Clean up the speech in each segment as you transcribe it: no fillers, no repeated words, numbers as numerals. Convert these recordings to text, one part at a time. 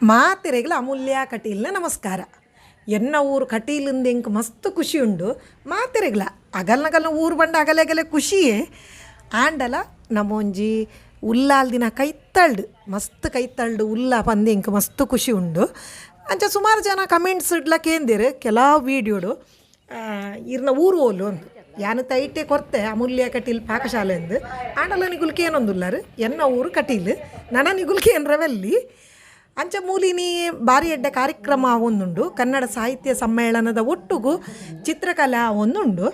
ಮಾತೆರೆಗ್ಲ ಅಮೂಲ್ಯ ಕಟೀಲ್ನ ನಮಸ್ಕಾರ. ಎನ್ನ ಊರು ಕಟೀಲಿಂದ ಇಂಕ್ ಮಸ್ತ್ ಖುಷಿ ಉಂಡು. ಮಾತೆರೆಗ್ಲ ಅಗಲ್ನಗಲ್ನ ಊರು ಬಂಡ ಅಗಲೆಗಲೆ ಖುಷಿಯೇ ಆಂಡಲ ನಮ್ಮೊಂಜಿ ಉಲ್ಲಾಲ್ ದಿನ ಕೈತಳ್ಡು ಮಸ್ತ್ ಕೈತಳ್ಡು ಉಲ್ಲ ಪಂದೆ ಇಂಕ್ ಮಸ್ತ್ ಖುಷಿ ಉಂಡು. ಅಂಚ ಸುಮಾರು ಜನ ಕಮೆಂಟ್ಸ್ ಇಡ್ಲಕ್ಕೆ ಏಂದಿರು ಕೆಲವು ವೀಡಿಯೋಡು ಇರ್ನ ಊರು ಓಲು ಒಂದು ಯಾನು ತೈಟೆ ಕೊರ್ತೆ ಅಮೂಲ್ಯ ಕಟೀಲ್ ಪಾಕಶಾಲೆ ಅಂದು ಆಂಡಲ ನಿಗುಲ್ಕೆ ಏನೊಂದುಲ್ಲಾರು ಎನ್ನ ಊರು ಕಟೀಲ್ ನನ್ನ ನಿಗುಲ್ಕೆ ಏನರವೆಲ್ಲಿ ಅಂಚ ಮೂಲಿನಿ ಬಾರಿ ಎಡ್ಡೆ ಕಾರ್ಯಕ್ರಮ ಒಂದುಂಡು. ಕನ್ನಡ ಸಾಹಿತ್ಯ ಸಮ್ಮೇಳನದ ಒಟ್ಟುಗು ಚಿತ್ರಕಲಾ ಒಂದುಂಡು.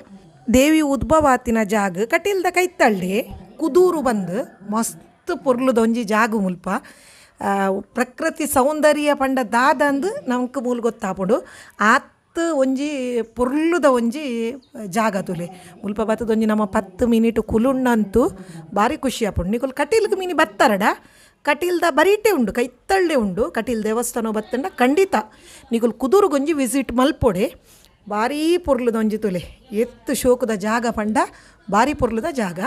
ದೇವಿ ಉದ್ಭವಾತಿನ ಜಾಗ ಕಟೀಲ್ದ ಕೈತಳ್ಳಿ ಕುದೂರು ಬಂದು ಮಸ್ತ್ ಪೊರ್ಲುದ ಒಂಜಿ ಜಾಗ ಮುಲ್ಪ ಪ್ರಕೃತಿ ಸೌಂದರ್ಯ ಪಂಡ ದಾದ ಅಂದು ನಮ್ಗೆ ಮೂಲ ಗೊತ್ತಾಪುಡು. ಆತ್ ಒಂಜಿ ಪೊರ್ಲುದ ಒಂಜಿ ಜಾಗ ತುಲೆ ಮುಲ್ಪ ಬತ್ತದ ಒಂಜಿ ನಮ್ಮ 10 ಮಿನಿಟ್ ಕುಲುಣ್ಣಂತೂ ಭಾರಿ ಖುಷಿ ಆಪುಂಡು. ನಿಕುಲು ಕಟೀಲ್ಗೆ ಮೀನಿ ಬತ್ತಾರಡ ಕಟೀಲ್ದ ಬರೀಟೆ ಉಂಡು ಕೈತಳ್ಳೆ ಉಂಡು. ಕಟೀಲ್ ದೇವಸ್ಥಾನ ಬತ್ತಂಡ ಖಂಡಿತ ನಿಕುಲು ಕುದೂರುಗೊಂಜಿ ವಿಸಿಟ್ ಮಲ್ಪೊಡೆ. ಭಾರೀ ಪೊರ್ಲುದ ಒಂಜಿ ತುಲೆ ಎತ್ತು ಶೋಕದ ಜಾಗ ಪಂಡ ಭಾರಿ ಪೊರ್ಲುದ ಜಾಗ.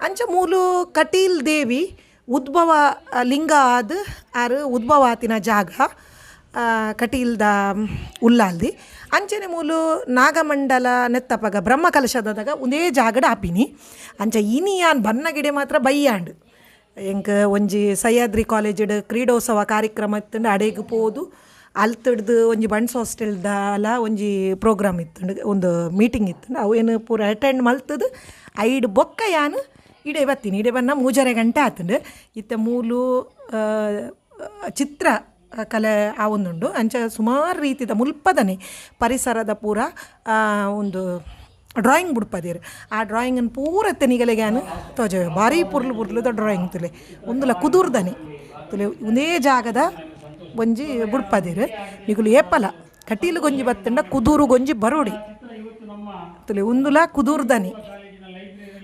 ಅಂಚ ಮೂಲು ಕಟೀಲ್ ದೇವಿ ಉದ್ಭವ ಲಿಂಗ ಆದ ಆರು ಉದ್ಭವಾತಿನ ಜಾಗ ಕಟೀಲ್ದ ಉಲ್ಲಾಲ್ದಿ. ಅಂಚನೆ ಮೂಲು ನಾಗಮಂಡಲ ನೆತ್ತಪಗ ಬ್ರಹ್ಮಕಲಶದಾಗ ಒಂದೇ ಜಾಗಡ ಆಪಿನಿ. ಅಂಚ ಇನಿ ಯಾನ್ ಬನ್ನಗಿಡೆ ಮಾತ್ರ ಬಯ್ಯಾಂಡು ಎಂಕ ಒಂಜಿ ಸಹ್ಯಾದ್ರಿ ಕಾಲೇಜಡ್ ಕ್ರೀಡೋತ್ಸವ ಕಾರ್ಯಕ್ರಮ ಇತ್ತಂಡು ಅಡೆಗೆ ಪೋದು ಅಲ್ತಡ್ದು ಒಂಜಿ ಬಣ್ಸ್ ಹಾಸ್ಟೆಲ್ದಲ ಒಂಜಿ ಪ್ರೋಗ್ರಾಮ್ ಇತ್ತಂಡು ಒಂದು ಮೀಟಿಂಗ್ ಇತ್ತಂಡು ಅವು ಏನು ಪೂರ ಅಟೆಂಡ್ ಮಲ್ತದು ಐಡ್ ಬೊಕ್ಕ ಯಾನು ಇಡೆ ಬತ್ತೀನಿ. ಇಡೆ ಬನ್ನ 3:30 ಗಂಟೆ ಆತಂಡು ಇತ್ತ ಮೂಲು ಚಿತ್ರ ಕಲೆ ಆವೊಂದುಂಡು. ಅಂಚ ಸುಮಾರು ರೀತಿದ ಮುಲ್ಪದನೆ ಪರಿಸರದ ಪೂರ ಒಂದು ಡ್ರಾಯಿಂಗ್ ಬಿಡ್ಪದಿರು. ಆ ಡ್ರಾಯಿಂಗನ್ನು ಪೂರ ತೆನಿಗಲೆಗ್ಯಾನು ತೋಜವೆ ಭಾರಿ ಪುರ್ಲುದ ಡ್ರಾಯಿಂಗ್ ತುಲೆ ಒಂದುಲ ಕುದೂರ್ದನೆ ತುಲೆ ಒಂದೇ ಜಾಗದ ಒಂಜಿ ಬುಡ್ಪದಿರು. ನಿಗುಲು ಏಪಲ ಕಟೀಲುಗೊಂಜಿ ಬತ್ತಂಡ ಕುದೂರುಗೊಂಜಿ ಬರೋಡಿ ತುಲೆ ಒಂದುಲ ಕುದೂರ್ದನೆ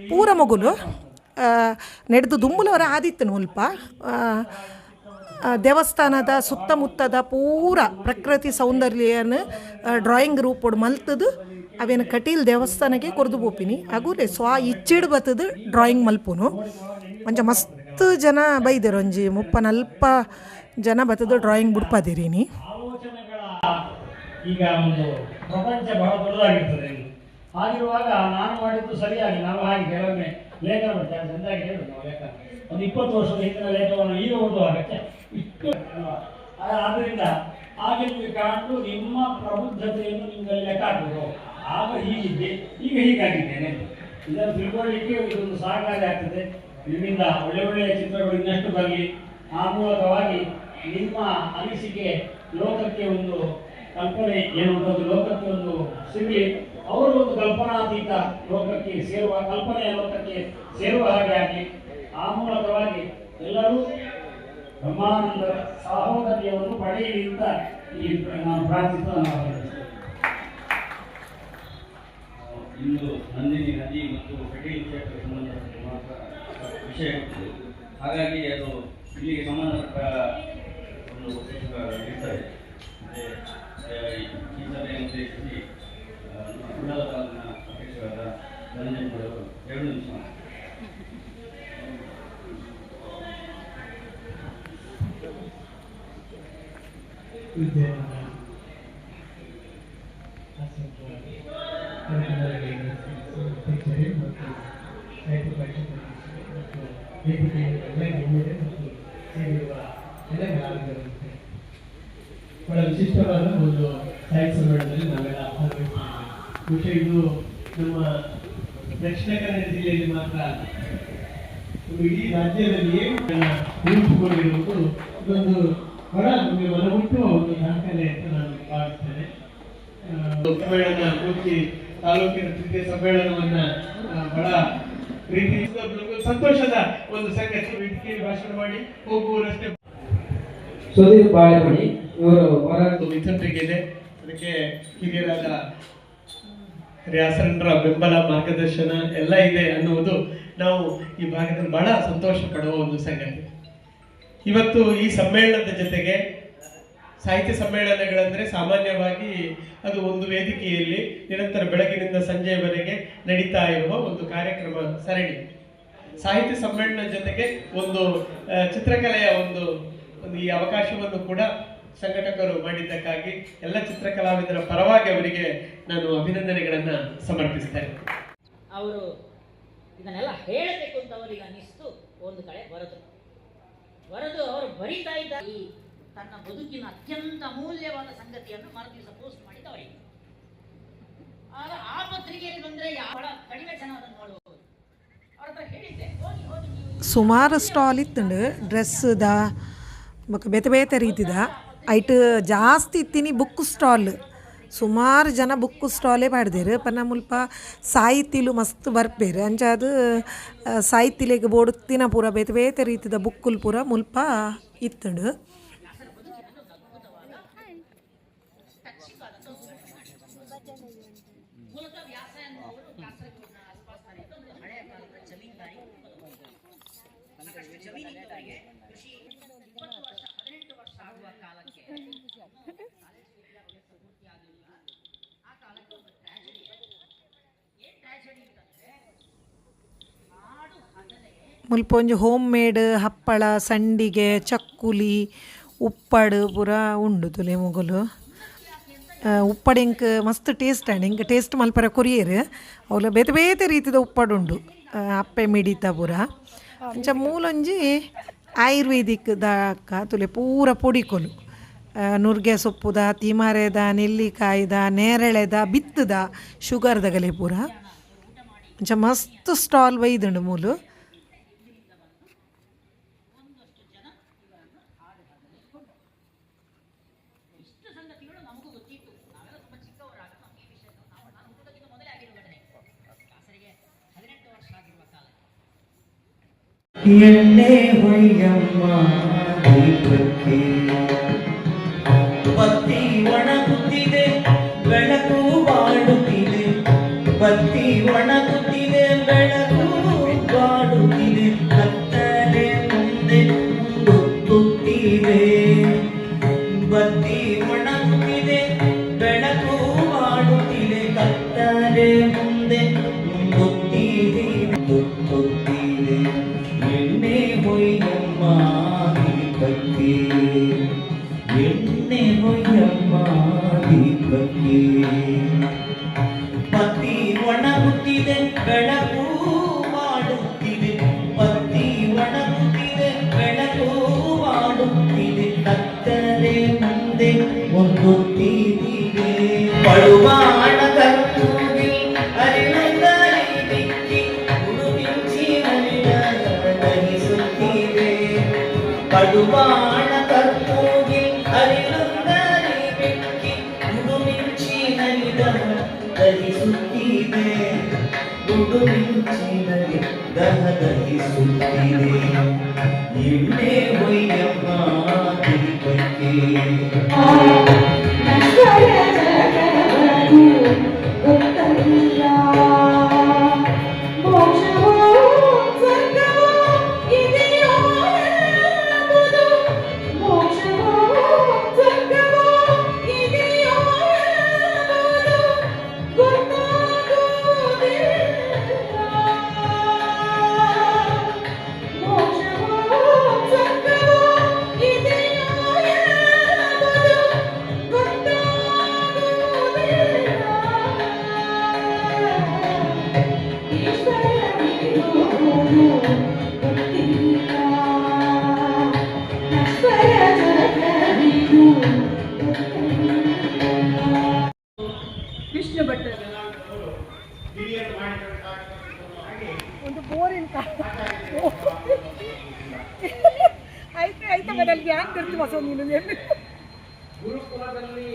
ಪೂರ ಮಗುಲು ನಡೆದು ದುಂಬುಲವರ ಆದಿತ್ತನು ಮುಲ್ಪ ದೇವಸ್ಥಾನದ ಸುತ್ತಮುತ್ತದ ಪೂರ ಪ್ರಕೃತಿ ಸೌಂದರ್ಯನ ಡ್ರಾಯಿಂಗ್ ರೂಪೋಡು ಮಲ್ತದು ಅವೇನು ಕಟೀಲ್ ದೇವಸ್ಥಾನಕ್ಕೆ ಕೊರ್ದು ಬೋಪಿನಿ ಅಗುಲೆ ಇಚ್ಚಿಡು ಬತ್ತದು ಡ್ರಾಯಿಂಗ್ ಮಲ್ಪುನು. ಅಂಚ ಮಸ್ತ್ ಜನ ಬೈದರು ಒಂಜಿ 30-40 ಜನ ಬತ್ತದು ಡ್ರಾಯಿಂಗ್ ಬಿಡ್ಪದಿರೀನಿ. ಈಗ ಒಂದು ಪ್ರಪಂಚ ಬಹಳ ದೊಡ್ಡದಾಗಿರ್ತದೆ. ಹಾಗಿರುವಾಗ ನಾನು ಮಾಡಿದ್ದು ಸರಿಯಾಗಿ ನಾವು ಹಾಗೆ ಕೆಲವೊಮ್ಮೆ ಲೇಖನ ಬರ್ತಾರೆ ಚೆಂದಾಗಿ ಹೇಳುದು ನಾವು ಲೇಖನ ಒಂದು 20 ವರ್ಷದ ಹಿಂದಿನ ಲೇಖನವನ್ನು ಈಗ ಓದುವಾಗಕ್ಕೆ ಇಷ್ಟು ಆದ್ದರಿಂದ ಹಾಗೆ ನಿಮಗೆ ಕಾಣು ನಿಮ್ಮ ಪ್ರಬುದ್ಧತೆಯನ್ನು ನಿಮ್ಮಲ್ಲಿ ಲೆಕ್ಕ ಹಾಕುವುದು. ಆಗ ಹೀಗಿದ್ದೆ ಈಗ ಹೀಗಾಗಿದ್ದೇನೆ ಇದನ್ನು ತಿಳ್ಕೊಳ್ಳಿಕ್ಕೆ ಇದೊಂದು ಸಹಕಾರಿ ಆಗ್ತದೆ. ನಿಮ್ಮಿಂದ ಒಳ್ಳೆಯ ಚಿತ್ರಗಳು ಇನ್ನಷ್ಟು ಬರಲಿ. ಆ ಮೂಲಕವಾಗಿ ನಿಮ್ಮ ಅನಿಸಿಕೆ ಲೋಕಕ್ಕೆ ಒಂದು ಕಲ್ಪನೆ ಏನುಂಟು ಲೋಕಕ್ಕೆ ಒಂದು ಸಿಗಲಿ. ಅವರು ಒಂದು ಕಲ್ಪನಾತೀತ ಲೋಕಕ್ಕೆ ಸೇರುವ ಕಲ್ಪನೆಯ ಲೋಕಕ್ಕೆ ಸೇರುವ ಹಾಗೆ ಆಗಲಿ. ಆ ಮೂಲಕವಾಗಿ ಎಲ್ಲರೂ ಬ್ರಹ್ಮಾನಂದ ಸಹೋದರ್ಯವನ್ನು ಪಡೆಯಲಿ ಅಂತ ಈ ನಾನು ಪ್ರಾರ್ಥಿಸುತ್ತೇನೆ. ಇಂದು ನಂದಿನಿ ನದಿ ಮತ್ತು ಕಟೀಲ್ ಕ್ಷೇತ್ರಕ್ಕೆ ಸಂಬಂಧಪಟ್ಟ ಮಾತ್ರ ವಿಷಯ ಇರ್ತದೆ. ಹಾಗಾಗಿ ಅದು ಇಲ್ಲಿಗೆ ಸಂಬಂಧಪಟ್ಟ ಒಂದು ಇರ್ತದೆ. ಈ ಸಭೆಯನ್ನು ಉದ್ದೇಶಿಸಿ ಕುಂಡಲ ತಾಲೂಕಿನ ಅಧ್ಯಕ್ಷರಾದ ಧನಂಜಯವರು 2 ನಿಮಿಷ. ಬಹಳ ವಿಶಿಷ್ಟವಾದ ಒಂದು ಸಾಹಿತ್ಯ ಸಮ್ಮೇಳನದಲ್ಲಿ ನಾವೆಲ್ಲ ಭಾಗವಹಿಸಿದ್ದೇವೆ. ಬಹುಶಃ ಇದು ನಮ್ಮ ದಕ್ಷಿಣ ಕನ್ನಡ ಜಿಲ್ಲೆಯಲ್ಲಿ ಮಾತ್ರ ಇಡೀ ರಾಜ್ಯದಲ್ಲಿಯೇ ರೂಪುಗೊಂಡಿರುವುದು ಇದೊಂದು ಬಹಳ ನಮಗೆ ಮನಮುಟ್ಟುವ ಒಂದು ದಾಖಲೆ ಅಂತ ನಾನು ಭಾವಿಸ್ತೇನೆ. ಸಮ್ಮೇಳನ ಪೂರ್ತಿ ತಾಲೂಕಿನ ತೃತೀಯ ಸಮ್ಮೇಳನವನ್ನ ಬಹಳ ಪ್ರೀತಿ ಸಂತೋಷದ ಒಂದು ಸಂಗತಿ. ವೇದಿಕೆಯಲ್ಲಿ ಭಾಷಣ ಮಾಡಿ ಹೋಗುವ ರಸ್ತೆ ಸುಧೀರ್ ಬಾಳೆಮಣಿ ಇವರು ಹೋರಾಟ ಇದೆ. ಅದಕ್ಕೆ ಹಿರಿಯರಾದ ರ್ಯಾಸನರ ಬೆಂಬಲ ಮಾರ್ಗದರ್ಶನ ಎಲ್ಲ ಇದೆ ಅನ್ನುವುದು ನಾವು ಈ ಭಾಗದಲ್ಲಿ ಬಹಳ ಸಂತೋಷ ಪಡುವ ಒಂದು ಸಂಗತಿ. ಇವತ್ತು ಈ ಸಮ್ಮೇಳನದ ಜೊತೆಗೆ ಸಾಹಿತ್ಯ ಸಮ್ಮೇಳನಗಳಂದ್ರೆ ಸಾಮಾನ್ಯವಾಗಿ ಅದು ಒಂದು ವೇದಿಕೆಯಲ್ಲಿ ನಿರಂತರ ಬೆಳಗಿನಿಂದ ಸಂಜೆಯವರೆಗೆ ನಡೀತಾ ಇರುವ ಒಂದು ಕಾರ್ಯಕ್ರಮ ಸರಣಿ. ಸಾಹಿತ್ಯ ಸಮ್ಮೇಳನದ ಜೊತೆಗೆ ಒಂದು ಚಿತ್ರಕಲೆಯ ಒಂದು ಈ ಅವಕಾಶವನ್ನು ಕೂಡ ಸಂಘಟಕರು ಮಾಡಿದ್ದಕ್ಕಾಗಿ ಎಲ್ಲ ಚಿತ್ರಕಲಾವಿದರ ಪರವಾಗಿ ಅವರಿಗೆ ನಾನು ಅಭಿನಂದನೆಗಳನ್ನ ಸಮರ್ಪಿಸ್ತೇನೆ. ಅವರು ಇದನ್ನೆಲ್ಲ ಹೇಳಬೇಕು ಅಂತ ಅವರಿಗೆ ಅನ್ನಿಸ್ತು. ಒಂದು ಕಡೆ ಬರೆದು ಅವರು ಬರೀತಾ ಇದ್ದ ಈ ತನ್ನ ಬದುಕಿನ ಅತ್ಯಂತ ಅಮೂಲ್ಯವಾದ ಸಂಗತಿಯನ್ನು ಮರುದಿವಸ ಪೋಸ್ಟ್ ಮಾಡಿದ ಅವರಿಗೆ. ಆಗ ಆ ಪತ್ರಿಕೆಯಲ್ಲಿ ಬಂದರೆ ಬಹಳ ಕಡಿಮೆ ಜನ ಅದನ್ನು ನೋಡಬಹುದು. ಅವ್ರ ಹತ್ರ ಹೇಳಿದ್ದೆ, ಹೋಗಿ ಹೋಗಿ ನೀವು ಸುಮಾರು ಸ್ಟಾಲ್ ಇತ್ತುಂಡು ಡ್ರೆಸ್ದ ಬೊಕ ಬೇತೆ ಬೇತೆ ರೀತಿದ ಐಟ್ ಜಾಸ್ತಿ ಇತ್ತೀನಿ ಬುಕ್ ಸ್ಟಾಲ್. ಸುಮಾರು ಜನ ಬುಕ್ ಸ್ಟಾಲೇ ಪಾಡ್ದೇರು. ಪನ್ನ ಮುಲ್ಪ ಸಾಹಿತ್ಯಲು ಮಸ್ತ್ ಬರ್ಪೇರು ಅಂಚಾದು ಸಾಹಿತ್ಯಲೆಗ್ ಬೋಡುತ್ತಿನ ಪೂರ ಬೇತೆ ಬೇತೆ ರೀತಿದ ಬುಕ್ಕುಲು ಪೂರ ಮುಲ್ಪ ಇತ್ತುಂಡು. ಮೂಲತಃ ವ್ಯಾಸ ಎನ್ನುವರು ಕಾಸರಗೋಡಿನ ಆಸ್ಪಾಸ್ನಲ್ಲಿದ್ದ ಒಂದು ಹಳೆಯ ಕಾಲದ ಜಮೀನ್ದಾರಿ ಸಾಕಷ್ಟು ಜಮೀನಿದ್ದವರಿಗೆ ಕೃಷಿ 20 ವರ್ಷ 18 ವರ್ಷ ಆಗುವ ಕಾಲಕ್ಕೆ ಪೂರ್ತಿ ಆಗಲಿಲ್ಲ. ಆ ಕಾಲಕ್ಕೆ ಒಂದು ಟ್ರ್ಯಾಜಡಿ. ಏನು ಟ್ರ್ಯಾಜಡಿ ಅಂತಂದ್ರೆ ಹಾಡು ಹಗಲೇ ಮುಲ್ಪ ಒಂಜಿ ಹೋಮ್ ಮೇಡ್ ಹಪ್ಪಳ ಸಂಡಿಗೆ ಚಕ್ಕುಲಿ ಉಪ್ಪಡು ಪೂರ ಉಂಡು ತುಲೆ ಮುಗುಲು. ಉಪ್ಪಡು ಇಂಕ್ ಮಸ್ತ್ ಟೇಸ್ಟ್ ಆಂಡ್ ಇಂಕ್ ಟೇಸ್ಟ್ ಮಲ್ಪರ ಕೊರಿಯರ್ ಅವಲ ಬೇತೆ ಬೇತೆ ರೀತಿದ ಉಪ್ಪಡು ಉಂಡು. ಅಪ್ಪೆ ಮಿಡಿತ ಪೂರ ಅಂಚ ಮೂಲೊಂಜಿ ಆಯುರ್ವೇದಿಕ್ ದಾಕ ತುಲೆ ಪೂರ ಪೊಡಿಕೊಲು ನುರ್ಗೆ ಸೊಪ್ಪುದ ತಿಮರೆದ ನೆಲ್ಲಿಕಾಯ್ದ ನೇರಳೆದ ಬಿತ್ತದ ಶುಗರ್ದಗಲೆ ಪೂರ ಅಂಚ ಮಸ್ತ್ ಸ್ಟಾಲ್ ಒಯ್ದುಂಡು ಮೂಲು. ಎಣ್ಣೆ ಹೊಯ್ಯಮ್ಮ ದೀಪಕ್ಕೆ ಬತ್ತಿ ಒಣಗುತ್ತಿದೆ ಬೆಳಕು ಬಾಡುತ್ತಿದೆ, ಬತ್ತಿ ಒಣಗುತ್ತಿದೆ ಬೆಳಕು ಬಾಡುತ್ತಿದೆ, ಕತ್ತಲೆ ಮುಂದೆ ಮುಂದೊತ್ತುತ್ತಿದೆ. ಬತ್ತಿ ಒಣಗುತ್ತಿದೆ ಬೆಳಕು ಬಾಡುತ್ತಿದೆ, ಕತ್ತಲೆ ಮುಂದೆ ಮುಂದೊತ್ತಿದೆ ಮುಂದೊತ್ತುತ್ತಿದೆ. ಎಣ್ಣೆ ಹೊಯ್ಯಮ್ಮ ದೀಪಕ್ಕೆ, ಎಣ್ಣೆ ಹೊಯ್ಯಮ್ಮ ದೀಪಕ್ಕೆ. ಬತ್ತಿ ಒಣಗುತ್ತಿದೆ ಬೆಳಕು ಮಾಡುತ್ತಿದೆ, ಬತ್ತಿ ಒಣಗುತ್ತಿದೆ ಬೆಳಕು ಮಾಡುತ್ತಿದೆ, ಕತ್ತಲೆ ಮುಂದೆ ಮುಂದೊತ್ತಿದೆ. ಪಡುವಾಣ ಕರ್ತೂಗಿ ಅರಿಳುತ್ತಲೇ ದಿಕ್ಕಿ ಉಡುಮಿಂಚಿ ದಹಿಸುತ್ತಿದೆ. ಪಡುವಾಣ ಕರ್ತೂಗಿ ಅರಿಳುತ್ತಲೇ ಬೆಕ್ಕಿ ಉಡುಮಿಂಚಿ ದಹಿಸುತ್ತಿದೆ, ಉಡುಮಿಂಚಿನಲ್ಲಿ ದಹಿಸುತ್ತಿದೆ. ಎಣ್ಣೆ ಹೊಯ್ಯಮ್ಮ ದೀಪಕ್ಕೆ. ಒಂದು ಬೋರಿನ ಆಯ್ತು ಆಯ್ತು ಮನೆಯಲ್ಲಿ ಯಾಕೆ ತಿರ್ತೀವ ಸೊ ನೀನು ಗುರುಕುಲದಲ್ಲಿ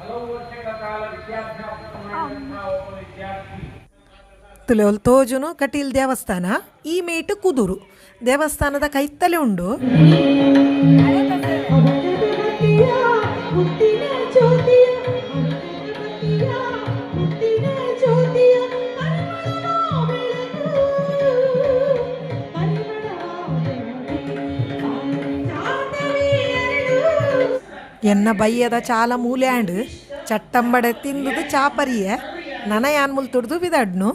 ಹಲವು ವರ್ಷಗಳ ಕಾಲ ವಿದ್ಯಾಭ್ಯಾಸ ಮಾಡಿದಂತಹ ಒಬ್ಬ ವಿದ್ಯಾರ್ಥಿ ತುಲೆ ತೋಜುನು ಕಟೀಲ್ ದೇವಸ್ಥಾನ ಈ ಮೇಟು ಕುದುರು ದೇವಸ್ಥಾನದ ಕೈತಲೆ ಉಂಡು. ಎನ್ನ ಬಯ್ಯದ ಚಾಲ ಮೂಲೆ ಆಂಡ್ ಚಟ್ಟಂಬಡೆ ತಿಂದುದು ಚಾಪರಿಯೆ ನನ ಯಾನ್ ಮುಲ್ ತುಡ್ದು ಬಿದಡ್ನು.